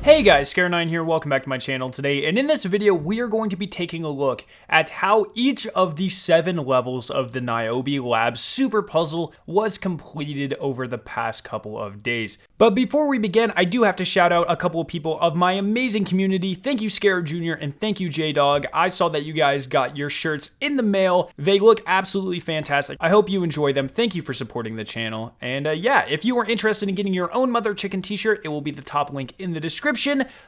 Hey guys, Scare9 here, welcome back to my channel today, and in this video we are going to be taking a look at how each of the 7 levels of the Niobe Labs super puzzle was completed over the past couple of days. But before we begin, I do have to shout out a couple of people of my amazing community. Thank you Scare Jr. and thank you J-Dog. I saw that you guys got your shirts in the mail. They look absolutely fantastic. I hope you enjoy them. Thank you for supporting the channel. And yeah, if you are interested in getting your own Mother Chicken t-shirt, it will be the top link in the description.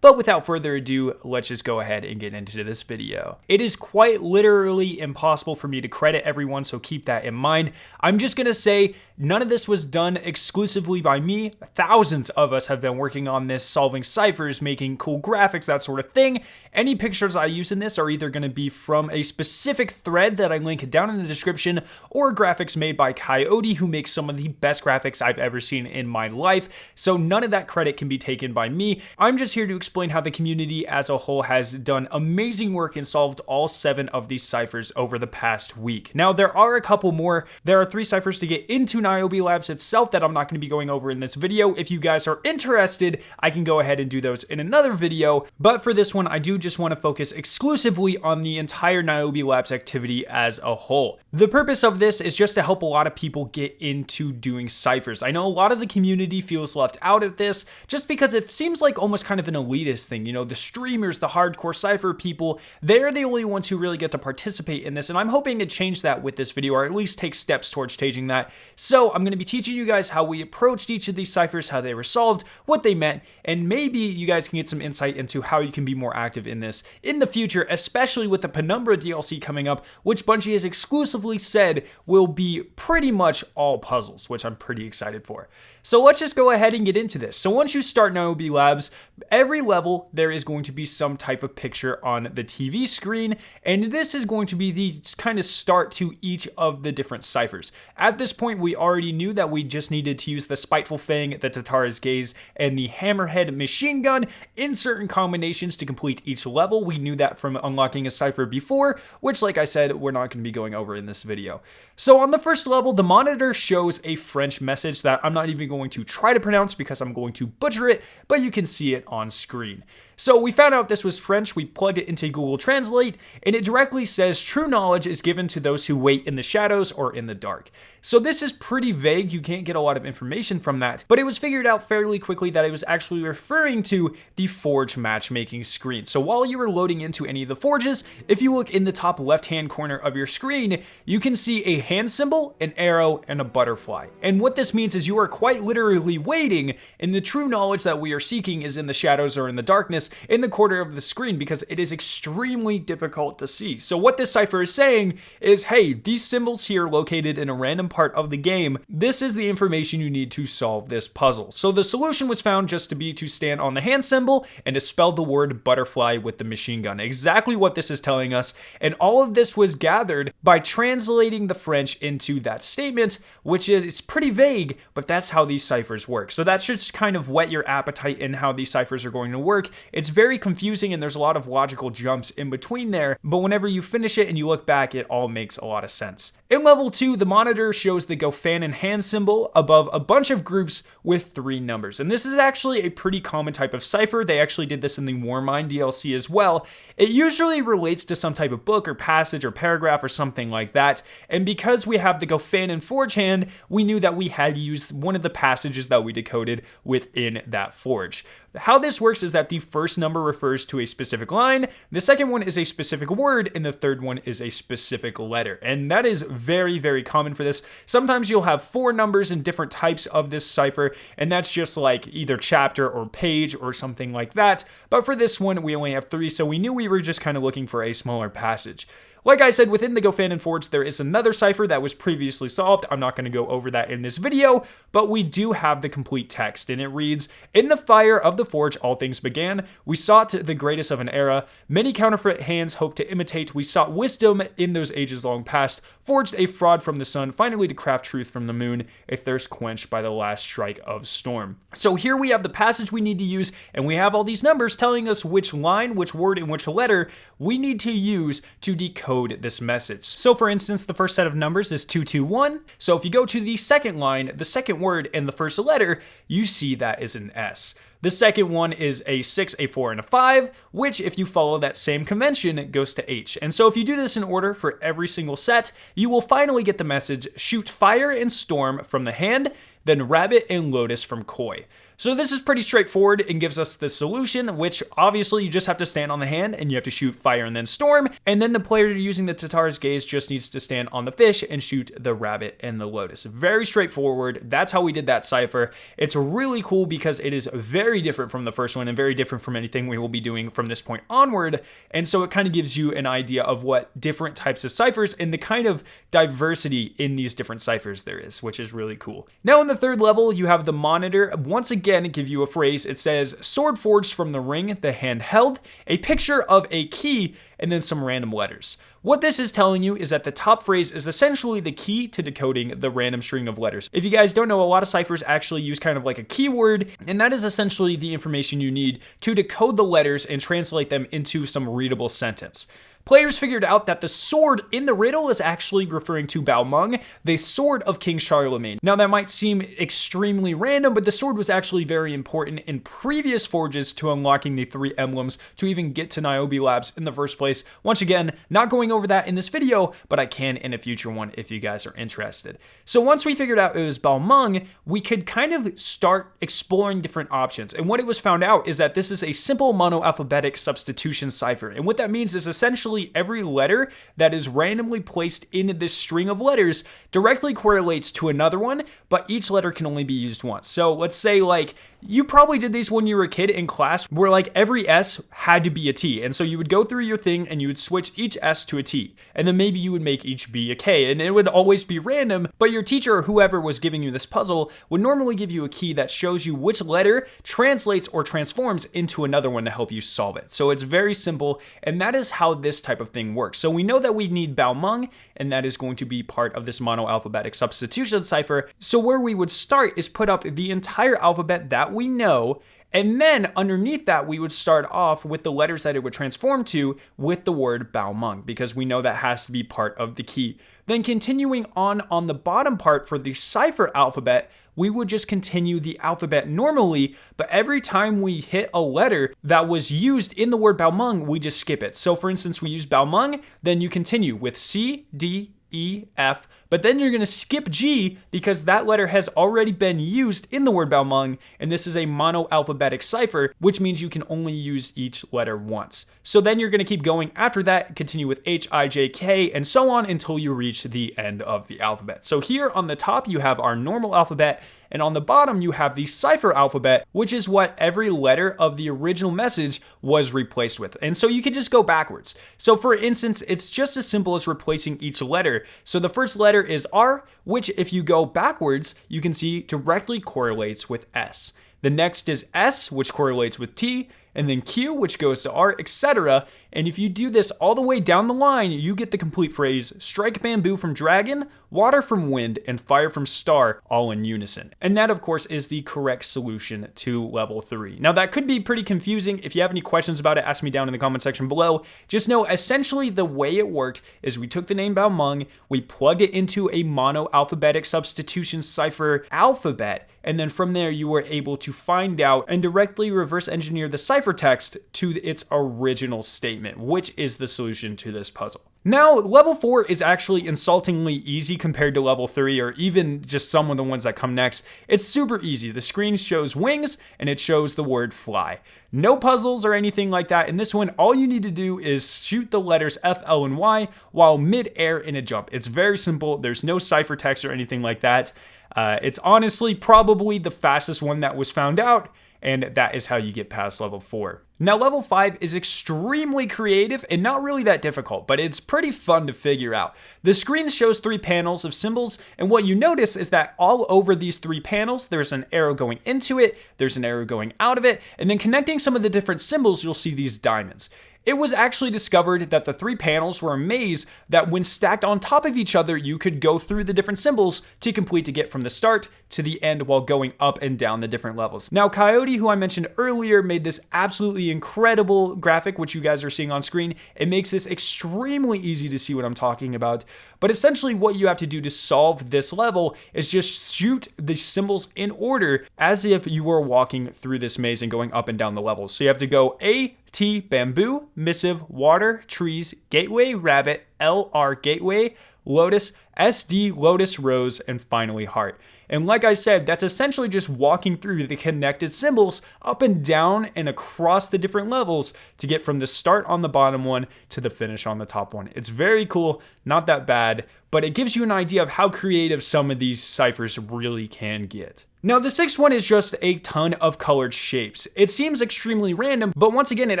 But without further ado, let's just go ahead and get into this video. It is quite literally impossible for me to credit everyone, so keep that in mind. I'm just gonna say none of this was done exclusively by me. Thousands of us have been working on this, solving ciphers, making cool graphics, that sort of thing. Any pictures I use in this are either gonna be from a specific thread that I link down in the description, or graphics made by kiaOT, who makes some of the best graphics I've ever seen in my life. So none of that credit can be taken by me. I'm just here to explain how the community as a whole has done amazing work and solved all 7 of these ciphers over the past week. Now, there are a couple more. There are 3 ciphers to get into Niobe Labs itself that I'm not going to be going over in this video. If you guys are interested, I can go ahead and do those in another video. But for this one, I do just want to focus exclusively on the entire Niobe Labs activity as a whole. The purpose of this is just to help a lot of people get into doing ciphers. I know a lot of the community feels left out of this just because it seems like almost kind of an elitist thing. You know, the streamers, the hardcore cipher people, they're the only ones who really get to participate in this, and I'm hoping to change that with this video, or at least take steps towards changing that. So I'm going to be teaching you guys how we approached each of these ciphers, how they were solved, what they meant, and maybe you guys can get some insight into how you can be more active in this in the future, especially with the Penumbra DLC coming up, which Bungie has exclusively said will be pretty much all puzzles, which I'm pretty excited for. So let's just go ahead and get into this. So once you start Niobe Labs, every level there is going to be some type of picture on the TV screen, and this is going to be the kind of start to each of the different ciphers. At this point, we already knew that we just needed to use the Spiteful Fang, the Tatara's Gaze, and the Hammerhead machine gun in certain combinations to complete each level. We knew that from unlocking a cipher before, which, like I said, we're not going to be going over in this video. So on the first level, the monitor shows a French message that I'm not even going to try to pronounce because I'm going to butcher it, but you can see it on screen. So we found out this was French, we plugged it into Google Translate, and it directly says true knowledge is given to those who wait in the shadows or in the dark. So this is pretty vague, you can't get a lot of information from that, but it was figured out fairly quickly that it was actually referring to the forge matchmaking screen. So while you were loading into any of the forges, if you look in the top left-hand corner of your screen, you can see a hand symbol, an arrow, and a butterfly. And what this means is you are quite literally waiting, and the true knowledge that we are seeking is in the shadows or in the darkness in the corner of the screen because it is extremely difficult to see. So what this cipher is saying is, hey, these symbols here located in a random part of the game, this is the information you need to solve this puzzle. So the solution was found just to be to stand on the hand symbol and to spell the word butterfly with the machine gun. Exactly what this is telling us, and all of this was gathered by translating the French into that statement, which is, it's pretty vague, but that's how these ciphers work. So that should kind of whet your appetite in how these ciphers are going to work. It's very confusing and there's a lot of logical jumps in between there, but whenever you finish it and you look back, it all makes a lot of sense. In level 2, the monitor shows the Gofanin hand symbol above a bunch of groups with 3 numbers. And this is actually a pretty common type of cipher. They actually did this in the Warmind DLC as well. It usually relates to some type of book or passage or paragraph or something like that. And because we have the Gofanin forge hand, we knew that we had used one of the passages that we decoded within that forge. How this works is that the first number refers to a specific line, the second one is a specific word, and the third one is a specific letter. And that is very, very common for this. Sometimes you'll have 4 numbers in different types of this cipher, and that's just like either chapter or page or something like that. But for this one, we only have 3, so we knew we were just kind of looking for a smaller passage. Like I said, within the Gofanin Forge, there is another cipher that was previously solved. I'm not going to go over that in this video, but we do have the complete text, and it reads, "In the fire of the forge all things began. We sought the greatest of an era. Many counterfeit hands hoped to imitate. We sought wisdom in those ages long past. Forged a fraud from the sun, finally to craft truth from the moon. A thirst quenched by the last strike of storm." So here we have the passage we need to use, and we have all these numbers telling us which line, which word, and which letter we need to use to decode this message. So for instance, the first set of numbers is 221. So if you go to the second line, the second word, and the first letter, you see that is an S. The second one is a 6, a 4, and a 5, which if you follow that same convention, goes to H. And so if you do this in order for every single set, you will finally get the message, shoot fire and storm from the hand, then rabbit and lotus from koi. So this is pretty straightforward and gives us the solution, which obviously you just have to stand on the hand and you have to shoot fire and then storm. And then the player using the Tatar's gaze just needs to stand on the fish and shoot the rabbit and the lotus. Very straightforward. That's how we did that cipher. It's really cool because it is very different from the first one and very different from anything we will be doing from this point onward. And so it kind of gives you an idea of what different types of ciphers and the kind of diversity in these different ciphers there is, which is really cool. Now in the third level, you have the monitor. Once again, give you a phrase. It says, sword forged from the ring, the hand held, a picture of a key, and then some random letters. What this is telling you is that the top phrase is essentially the key to decoding the random string of letters. If you guys don't know, a lot of ciphers actually use kind of like a keyword, and that is essentially the information you need to decode the letters and translate them into some readable sentence. Players figured out that the sword in the riddle is actually referring to Balmung, the sword of King Charlemagne. Now that might seem extremely random, but the sword was actually very important in previous forges to unlocking the 3 emblems to even get to Niobe Labs in the first place. Once again, not going over that in this video, but I can in a future one if you guys are interested. So once we figured out it was Balmung, we could kind of start exploring different options. And what it was found out is that this is a simple monoalphabetic substitution cipher. And what that means is essentially every letter that is randomly placed in this string of letters directly correlates to another one, but each letter can only be used once. So let's say like you probably did these when you were a kid in class where like every S had to be a T. And so you would go through your thing and you would switch each S to a T. And then maybe you would make each B a K. And it would always be random, but your teacher or whoever was giving you this puzzle would normally give you a key that shows you which letter translates or transforms into another one to help you solve it. So it's very simple. And that is how this type of thing works. So we know that we need Balmung, and that is going to be part of this monoalphabetic substitution cipher. So where we would start is put up the entire alphabet that we know, and then underneath that, we would start off with the letters that it would transform to with the word Balmung, because we know that has to be part of the key. Then continuing on the bottom part for the cipher alphabet, we would just continue the alphabet normally, but every time we hit a letter that was used in the word Balmung, we just skip it. So for instance, we use Balmung, then you continue with C, D, E, F, but then you're going to skip G because that letter has already been used in the word Balmung, and this is a monoalphabetic cipher, which means you can only use each letter once. So then you're going to keep going after that, continue with H, I, J, K, and so on until you reach the end of the alphabet. So here on the top, you have our normal alphabet, and on the bottom, you have the cipher alphabet, which is what every letter of the original message was replaced with. And so you can just go backwards. So for instance, it's just as simple as replacing each letter. So the first letter is R, which if you go backwards, you can see directly correlates with S. The next is S, which correlates with T, and then Q, which goes to R, etc. And if you do this all the way down the line, you get the complete phrase, strike bamboo from dragon, water from wind, and fire from star, all in unison. And that, of course, is the correct solution to level 3. Now, that could be pretty confusing. If you have any questions about it, ask me down in the comment section below. Just know, essentially, the way it worked is we took the name Balmung, we plugged it into a monoalphabetic substitution cipher alphabet, and then from there, you were able to find out and directly reverse engineer the ciphertext to its original statement, which is the solution to this puzzle. Now, level 4 is actually insultingly easy compared to level 3 or even just some of the ones that come next. It's super easy. The screen shows wings and it shows the word fly. No puzzles or anything like that. In this one, all you need to do is shoot the letters F, L, and Y while mid-air in a jump. It's very simple. There's no ciphertext or anything like that. It's honestly probably the fastest one that was found out, and that is how you get past level 4. Now, level 5 is extremely creative and not really that difficult, but it's pretty fun to figure out. The screen shows 3 panels of symbols, and what you notice is that all over these 3 panels, there's an arrow going into it, there's an arrow going out of it, and then connecting some of the different symbols, you'll see these diamonds. It was actually discovered that the 3 panels were a maze that when stacked on top of each other, you could go through the different symbols to complete to get from the start to the end while going up and down the different levels. Now, kiaOT, who I mentioned earlier, made this absolutely incredible graphic, which you guys are seeing on screen. It makes this extremely easy to see what I'm talking about. But essentially what you have to do to solve this level is just shoot the symbols in order as if you were walking through this maze and going up and down the levels. So you have to go A, T, bamboo, missive, water, trees, gateway, rabbit, LR, gateway, lotus, SD, lotus, rose, and finally heart. And like I said, that's essentially just walking through the connected symbols up and down and across the different levels to get from the start on the bottom one to the finish on the top one. It's very cool, not that bad, but it gives you an idea of how creative some of these ciphers really can get. Now, the 6th one is just a ton of colored shapes. It seems extremely random, but once again, it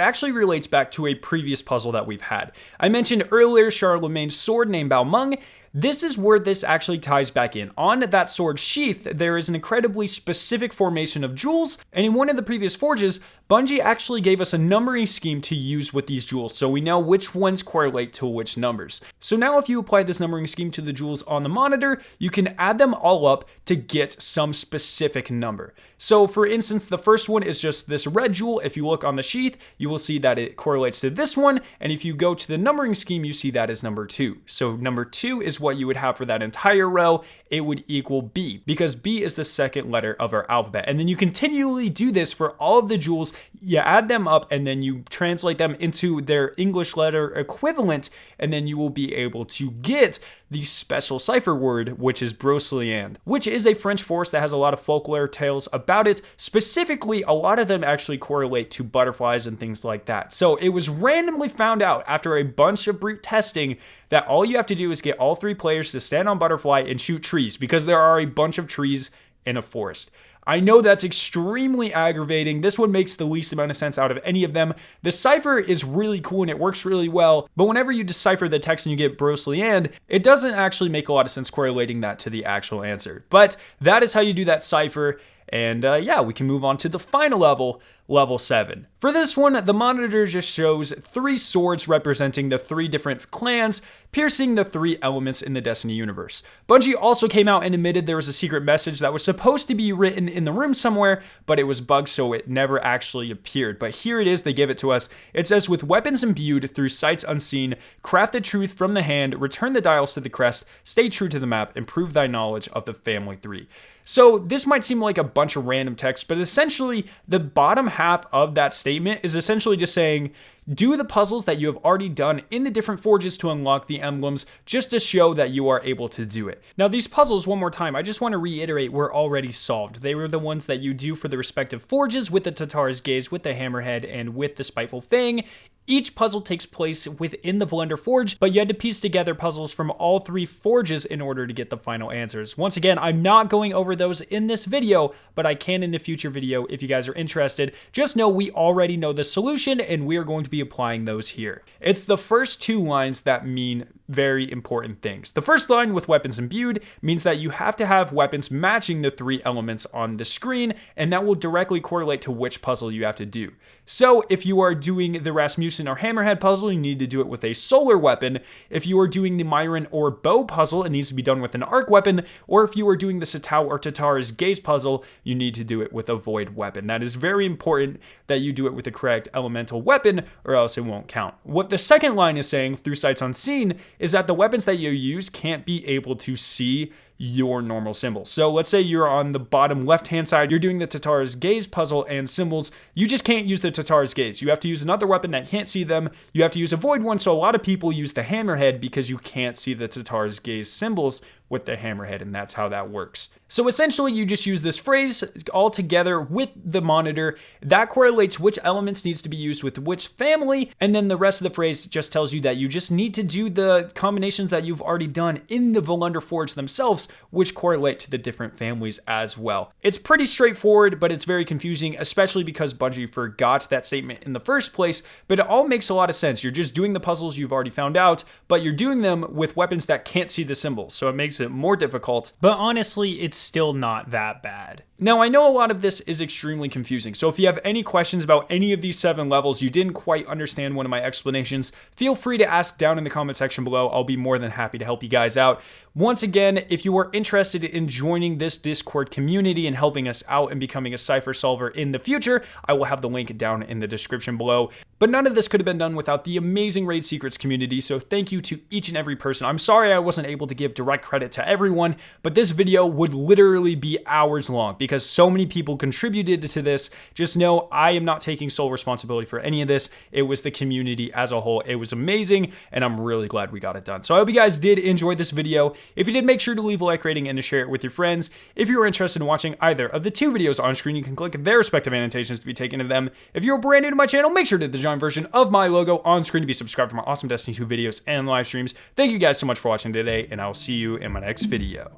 actually relates back to a previous puzzle that we've had. I mentioned earlier Charlemagne's sword named Balmung. This is where this actually ties back in. On that sword sheath, there is an incredibly specific formation of jewels, and in one of the previous forges, Bungie actually gave us a numbering scheme to use with these jewels, so we know which ones correlate to which numbers. So now if you apply this numbering scheme to the jewels on the monitor, you can add them all up to get some specific number. So for instance, the first one is just this red jewel. If you look on the sheath, you will see that it correlates to this one, and if you go to the numbering scheme, you see that is number 2. So number 2 is what you would have for that entire row. It would equal B, because B is the second letter of our alphabet. And then you continually do this for all of the jewels. You add them up and then you translate them into their English letter equivalent, and then you will be able to get the special cipher word, which is Broceliande, which is a French forest that has a lot of folklore tales about it. Specifically, a lot of them actually correlate to butterflies and things like that. So it was randomly found out after a bunch of brute testing that all you have to do is get all 3 players to stand on butterfly and shoot trees, because there are a bunch of trees in a forest. I know that's extremely aggravating. This one makes the least amount of sense out of any of them. The cipher is really cool and it works really well, but whenever you decipher the text and you get Broceliande, it doesn't actually make a lot of sense correlating that to the actual answer. But that is how you do that cipher. And yeah, we can move on to the final level, level 7. For this one, the monitor just shows 3 swords representing the 3 different clans, piercing the 3 elements in the Destiny universe. Bungie also came out and admitted there was a secret message that was supposed to be written in the room somewhere, but it was bugged, so it never actually appeared. But here it is, they give it to us. It says, with weapons imbued through sights unseen, craft the truth from the hand, return the dials to the crest, stay true to the map, improve thy knowledge of the family 3. So this might seem like a bunch of random text, but essentially the bottom half of that statement is essentially just saying, do the puzzles that you have already done in the different forges to unlock the emblems, just to show that you are able to do it. Now these puzzles, one more time, I just want to reiterate, were already solved. They were the ones that you do for the respective forges with the Tatar's Gaze, with the Hammerhead, and with the Spiteful Fang. Each puzzle takes place within the Valender Forge, but you had to piece together puzzles from all 3 forges in order to get the final answers. Once again, I'm not going over those in this video, but I can in a future video if you guys are interested. Just know we already know the solution, and we are going to be applying those here. It's the first 2 lines that mean very important things. The first line, with weapons imbued, means that you have to have weapons matching the 3 elements on the screen, and that will directly correlate to which puzzle you have to do. So if you are doing the Rasmussen or Hammerhead puzzle, you need to do it with a solar weapon. If you are doing the Myron or bow puzzle, it needs to be done with an arc weapon. Or if you are doing the Satao or Tatar's Gaze puzzle, you need to do it with a void weapon. That is very important that you do it with the correct elemental weapon, or else it won't count. What the second line is saying, through sights unseen, is that the weapons that you use can't be able to see your normal symbol. So let's say you're on the bottom left-hand side, you're doing the Tatar's Gaze puzzle and symbols. You just can't use the Tatar's Gaze. You have to use another weapon that can't see them. You have to use a void one, so a lot of people use the Hammerhead because you can't see the Tatar's Gaze symbols with the Hammerhead, and that's how that works. So essentially, you just use this phrase all together with the monitor. That correlates which elements needs to be used with which family, and then the rest of the phrase just tells you that you just need to do the combinations that you've already done in the Valender Forge themselves, which correlate to the different families as well. It's pretty straightforward, but it's very confusing, especially because Bungie forgot that statement in the first place, but it all makes a lot of sense. You're just doing the puzzles you've already found out, but you're doing them with weapons that can't see the symbols, so it makes it more difficult, but honestly, it's still not that bad. Now, I know a lot of this is extremely confusing, so if you have any questions about any of these 7 levels, you didn't quite understand one of my explanations, feel free to ask down in the comment section below. I'll be more than happy to help you guys out. Once again, if you are interested in joining this Discord community and helping us out and becoming a Cipher solver in the future, I will have the link down in the description below. But none of this could have been done without the amazing Raid Secrets community, so thank you to each and every person. I'm sorry I wasn't able to give direct credit to everyone, but this video would literally be hours long because so many people contributed to this. Just know I am not taking sole responsibility for any of this. It was the community as a whole. It was amazing, and I'm really glad we got it done. So I hope you guys did enjoy this video. If you did, make sure to leave a like rating and to share it with your friends. If you are interested in watching either of the 2 videos on screen, you can click their respective annotations to be taken to them. If you're brand new to my channel, make sure to hit the giant version of my logo on screen to be subscribed to my awesome Destiny 2 videos and live streams. Thank you guys so much for watching today, and I will see you in my next video.